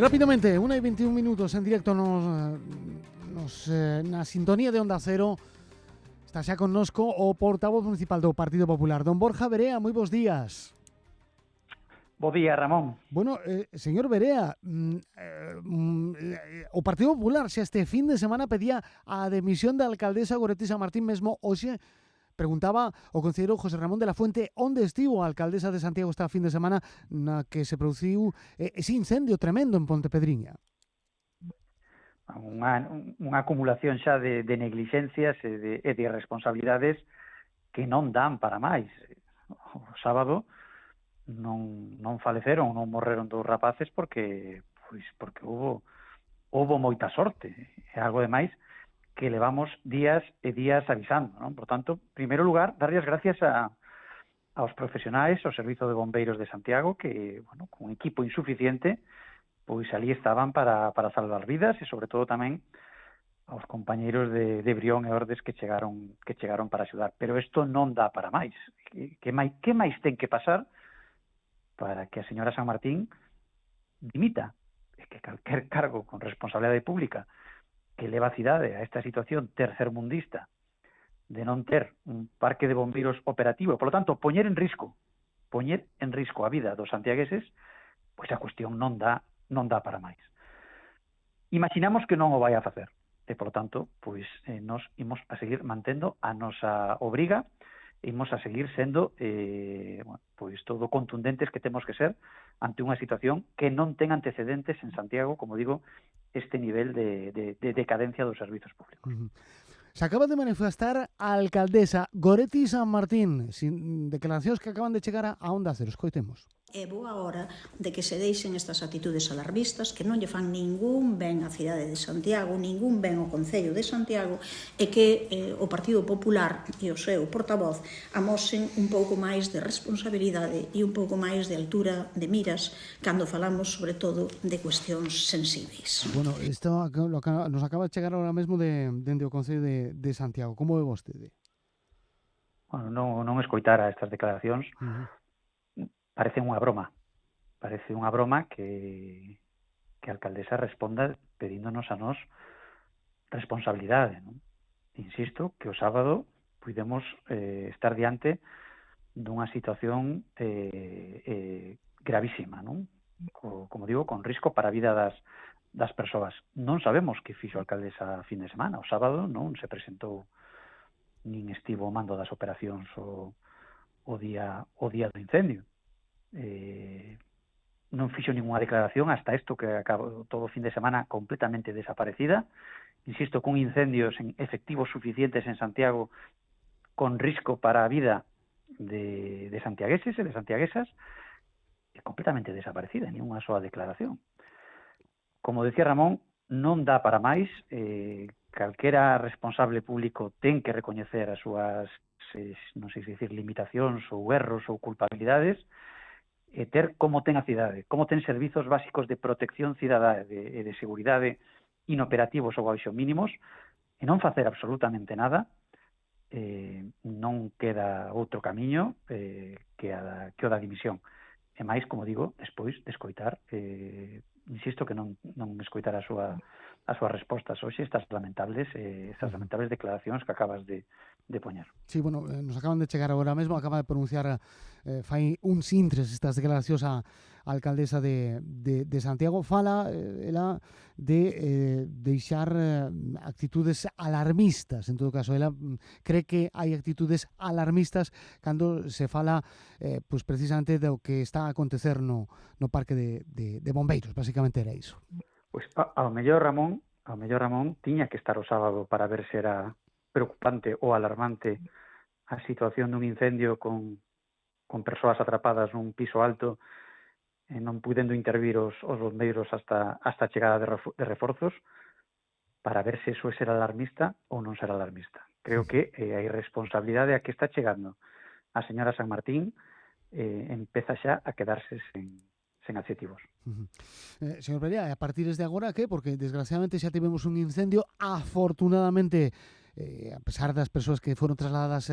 Rápidamente, 1:21 en directo na sintonía de Onda Cero. Está xa connosco o portavoz municipal do Partido Popular, don Borja Verea. Moi bons días. Bo día, Ramón. Bueno, señor Verea, o Partido Popular xa este fin de semana pedía a demisión da alcaldesa Goretti Sanmartín. Mesmo hoxe preguntaba o concelleiro José Ramón de la Fuente onde estivo a alcaldesa de Santiago esta fin de semana na que se produciu ese incendio tremendo en Pontepedriña. Unha acumulación xa de neglixencias e de irresponsabilidades que non dan para máis. O sábado non faleceron, non morreron 2 rapaces porque houbo moita sorte. É algo de máis que levamos días e días avisando, non? Por tanto, en primeiro lugar, darlle as gracias aos profesionais, ao Servizo de Bombeiros de Santiago, que, bueno, con un equipo insuficiente, pois ali estaban para salvar vidas, e sobre todo tamén aos compañeiros de Brión e Ordes que chegaron para axudar. Pero isto non dá para máis. Que máis ten que pasar para que a señora Sanmartín dimita? É que calquer cargo con responsabilidade pública que leva a cidade a esta situación tercermundista de non ter un parque de bombeiros operativo, e, polo tanto, poñer en risco a vida dos santiagueses, pois a cuestión non dá para máis. Imaginamos que non o vai a facer, e, polo tanto, pois nos imos a seguir mantendo a nosa obriga, imos a seguir sendo pois todo contundentes que temos que ser ante unha situación que non ten antecedentes en Santiago, como digo, este nivel de decadencia dos servizos públicos. Se acaba de manifestar a alcaldesa Goretti Sanmartín, sin declaracións que acaban de chegar a Onda Cero. Escoitemos. É boa hora de que se deixen estas actitudes alarmistas que non lle fan ningún ben á cidade de Santiago, ningún ben ao Concello de Santiago, e que o Partido Popular e o seu portavoz amosen un pouco máis de responsabilidade e un pouco máis de altura de miras cando falamos, sobre todo, de cuestións sensíveis. Bueno, isto nos acaba de chegar ahora mesmo dende o Concello de Santiago. Como é vostede? Bueno, non escoitara estas declaracións. Parece unha broma que a alcaldesa responda pedíndonos a nós responsabilidade, non? Insisto que o sábado puidemos estar diante dunha situación gravísima, non? Como digo, con risco para a vida das persoas. Non sabemos que fixo a alcaldesa a fin de semana. O sábado non se presentou nin estivo ao mando das operacións o día do incendio. Non fixo ninguna declaración hasta isto que acabou todo o fin de semana completamente desaparecida. Insisto, con incendios en efectivos suficientes en Santiago, con risco para a vida de santiagueses e de santiaguesas, completamente desaparecida, nin unha soa declaración. Como decía Ramón, non dá para máis. Calquera responsable público ten que recoñecer as súas, non sei se dicir, limitacións ou erros ou culpabilidades, e ter como ten a cidade, como ten servizos básicos de protección cidadá e de seguridade inoperativos ou baixo mínimos, e non facer absolutamente nada. Non queda outro camiño que o da dimisión. E máis, como digo, despois de escoitar, insisto que non escoitar as súas respostas hoxe, estas lamentables declaracións que acabas de poñer. Sí, bueno, nos acaban de chegar agora mesmo, acaba de pronunciar fai uns intres estas declaracións a alcaldesa de Santiago. Fala ela de deixar actitudes alarmistas. En todo caso, ela cree que hai actitudes alarmistas cando se fala pois precisamente do que está a acontecer no parque de bombeiros. Basicamente era iso. Pois ao mellor Ramón tiña que estar o sábado para ver se era preocupante ou alarmante a situación dun incendio con persoas atrapadas nun piso alto e non pudendo intervir os bombeiros hasta a chegada de reforzos, para ver se eso é ser alarmista ou non ser alarmista. Creo que a irresponsabilidade a que está chegando a señora Sanmartín empeza xa a quedarse sen adxetivos. Señor Verea, a partir de agora, que? Porque desgraciadamente xa tivemos un incendio, afortunadamente a pesar das persoas que foron trasladadas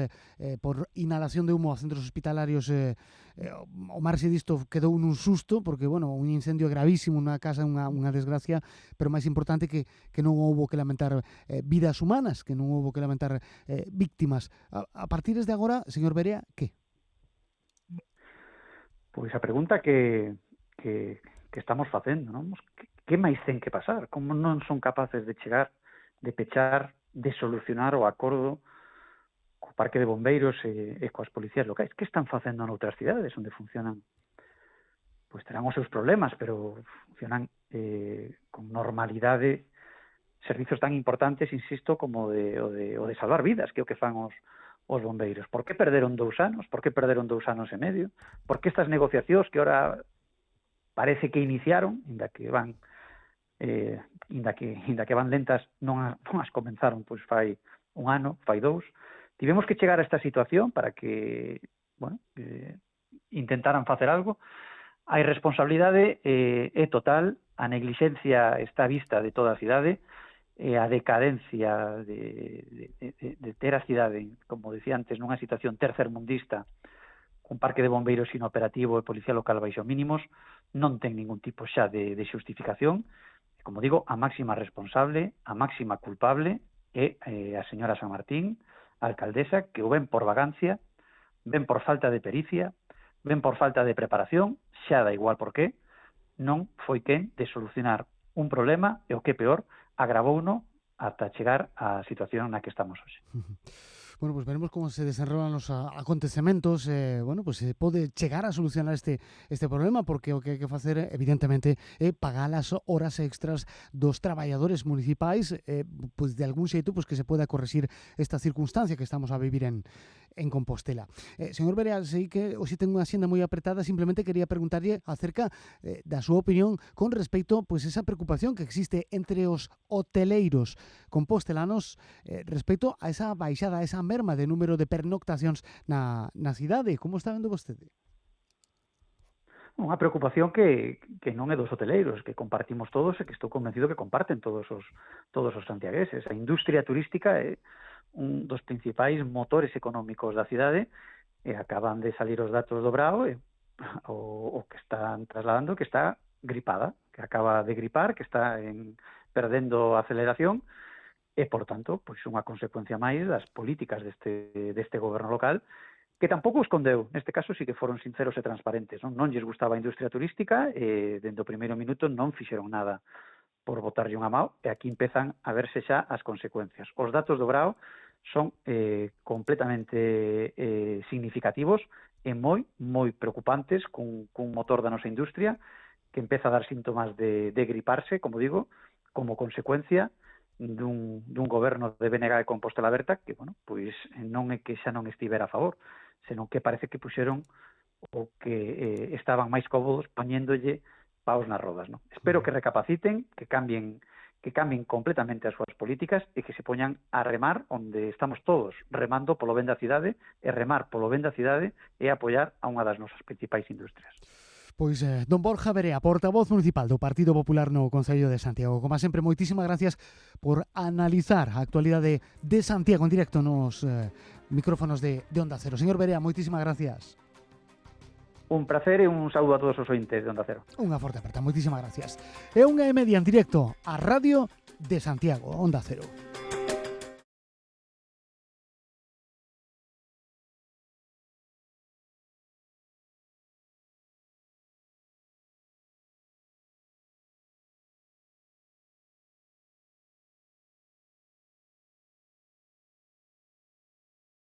por inhalación de humo a centros hospitalarios, o marxe disto quedou nun susto, porque, bueno, un incendio gravísimo nunha casa, unha desgracia, pero máis importante que non houbo que lamentar vidas humanas, que non houbo que lamentar víctimas. A partir de agora, señor Berea, que? Pois a pregunta que estamos facendo, non? Que máis ten que pasar? Como non son capaces de chegar, de pechar, de solucionar o acordo co Parque de Bombeiros e coas policías locais? Que están facendo noutras cidades onde funcionan? Pois terán os seus problemas, pero funcionan con normalidade servizos tan importantes, insisto, como o de salvar vidas, que é o que fan os bombeiros. Por que perderon 2 anos? Por que perderon 2 anos e medio? Por que estas negociacións que ora parece que iniciaron, inda que van lentas, non as comenzaron pois fai 1 ano, fai 2. Tivemos que chegar a esta situación para que, bueno, intentaran facer algo. A irresponsabilidade é total, a neglixencia está vista de toda a cidade, a decadencia de ter a cidade, como decía antes, nunha situación tercermundista, un parque de bombeiros inoperativo e policía local baixo mínimos, non ten ningún tipo xa de xustificación. Como digo, a máxima responsable, a máxima culpable é a señora San Martín, a alcaldesa, que o ven por vagancia, ven por falta de pericia, ven por falta de preparación, xa da igual por qué, non foi quen de solucionar un problema e o que peor, agravouno ata chegar á situación na que estamos hoxe. Bueno, pues veremos como se desenrolan os acontecementos, bueno, pues se pode chegar a solucionar este problema, porque o que hai que facer, evidentemente, é pagar as horas extras dos traballadores municipais, pues de algún xeito pues que se poda corregir esta circunstancia que estamos a vivir en Compostela. Señor Berea, sei que hoxe ten unha xenda moi apretada, simplemente quería preguntarlle acerca da súa opinión con respecto pues esa preocupación que existe entre os hoteleiros compostelanos respecto a esa baixada, a esa merma de número de pernoctacións na cidade. Como está vendo vostede? Unha preocupación que non é dos hoteleiros, que compartimos todos e que estou convencido que comparten todos os santiagueses. A industria turística é un dos principais motores económicos da cidade e acaban de salir os datos do Brao e o que están trasladando que está gripada, que acaba de gripar, que está perdendo aceleración e, por tanto, pois unha consecuencia máis das políticas deste goberno local, que tampouco escondeu. Neste caso sí que foron sinceros e transparentes. Non lles gustaba a industria turística e, dende o primeiro minuto, non fixeron nada por botarlle unha mao, e aquí empezan a verse xa as consecuencias. Os datos do Brao son completamente significativos e moi preocupantes cun motor da nosa industria que empeza a dar síntomas de griparse, como digo, como consecuencia dun goberno de BNG e Compostela Aberta que, bueno, pois non é que xa non estivera a favor, senón que parece que puxeron o que estaban máis cómodos poñéndolle paus nas rodas, non? Espero que recapaciten, que cambien completamente as súas políticas e que se poñan a remar onde estamos todos, remando polo ben da cidade, e remar polo ben da cidade e apoiar a unha das nosas principais industrias. Pois don Borja Berea, portavoz municipal do Partido Popular no Concello de Santiago. Como sempre, moitísimas gracias por analizar a actualidade de Santiago en directo nos micrófonos de Onda Cero. Señor Berea, moitísimas gracias. Un placer e un saúdo a todos os ointes de Onda Cero. Unha forte aperta, moitísimas gracias. É 1:30 en directo a Radio de Santiago, Onda Cero.